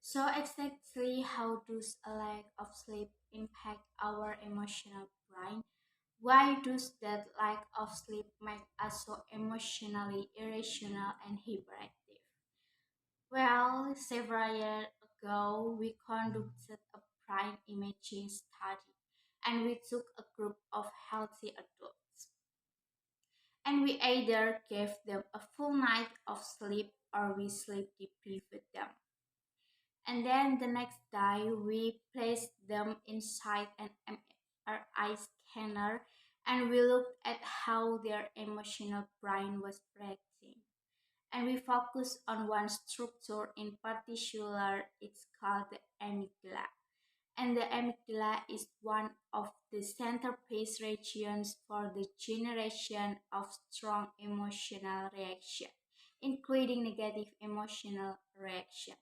So exactly how does a lack of sleep impact our emotional brain? Why does that lack of sleep make us so emotionally irrational and hyperactive? Well, several years ago, we conducted a brain imaging study and we took a group of healthy adults and we either gave them a full night of sleep or we sleep deprived them. And then the next day, we placed them inside an MRI scanner and we looked at how their emotional brain was reacting. And we focused on one structure in particular, it's called the amygdala. And the amygdala is one of the centerpiece regions for the generation of strong emotional reaction, including negative emotional reaction.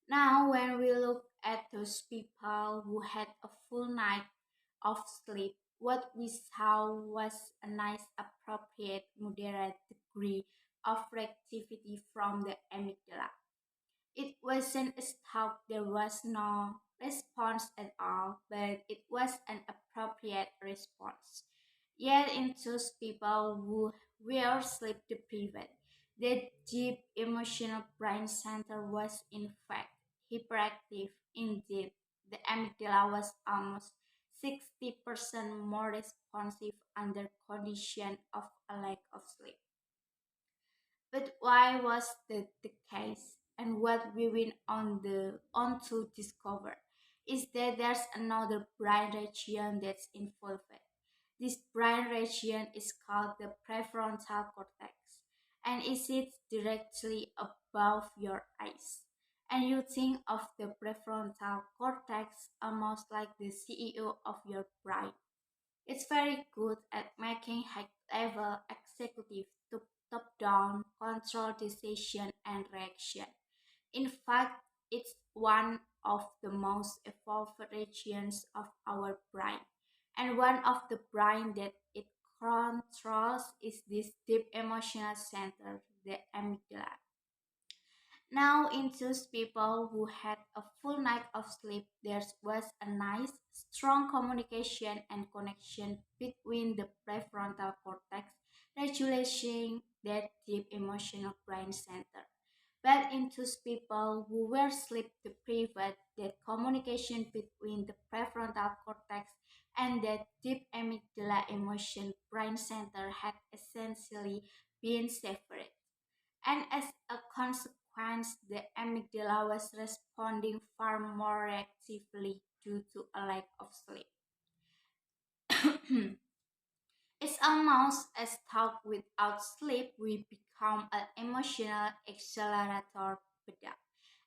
Now, when we look at those people who had a full night of sleep, what we saw was a nice, appropriate, moderate degree of reactivity from the amygdala. It wasn't stuck, there was no response at all, but it was an appropriate response. Yet, in those people who were sleep deprived, the deep emotional brain center was in fact hyperactive. Indeed, the amygdala was almost 60% more responsive under condition of a lack of sleep. But why was that the case? And what we went on to discover is that there's another brain region that's involved. This brain region is called the prefrontal cortex, and it sits directly above your eyes. And you think of the prefrontal cortex almost like the CEO of your brain. It's very good at making high-level executive to top-down control decision and reaction. In fact, it's one of the most evolved regions of our brain. And one of the brain that it controls is this deep emotional center, the amygdala. Now, in those people who had a full night of sleep, there was a nice, strong communication and connection between the prefrontal cortex, regulating that deep emotional brain center. But in those people who were sleep deprived, that communication between the prefrontal cortex and that deep amygdala emotion brain center had essentially been severed. And as a consequence, the amygdala was responding far more reactively due to a lack of sleep. It's almost as though without sleep we become an emotional accelerator pedal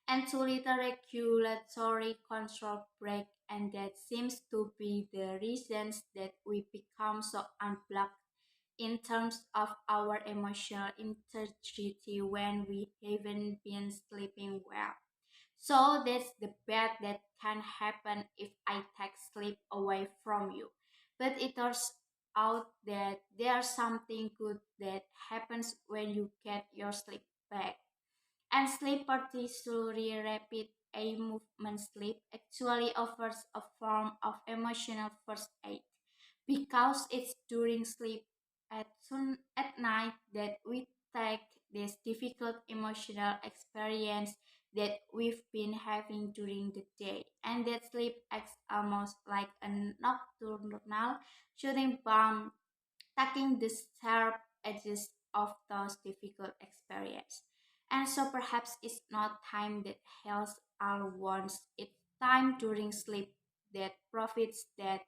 and too little regulatory control break, and that seems to be the reasons that we become so unplugged in terms of our emotional integrity when we haven't been sleeping well. So that's the bad that can happen if I take sleep away from you. But it turns out that there's something good that happens when you get your sleep back. And sleep, particularly rapid eye movement sleep, actually offers a form of emotional first aid because it's during sleep at night that we take this difficult emotional experience that we've been having during the day, and that sleep acts almost like a nocturnal shooting bomb, tackling the sharp edges of those difficult experiences. And so perhaps it's not time that heals our wounds, it's time during sleep that profits that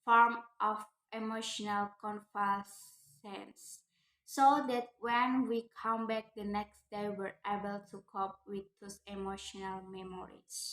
form of emotional convalescence. So that when we come back the next day, we're able to cope with those emotional memories.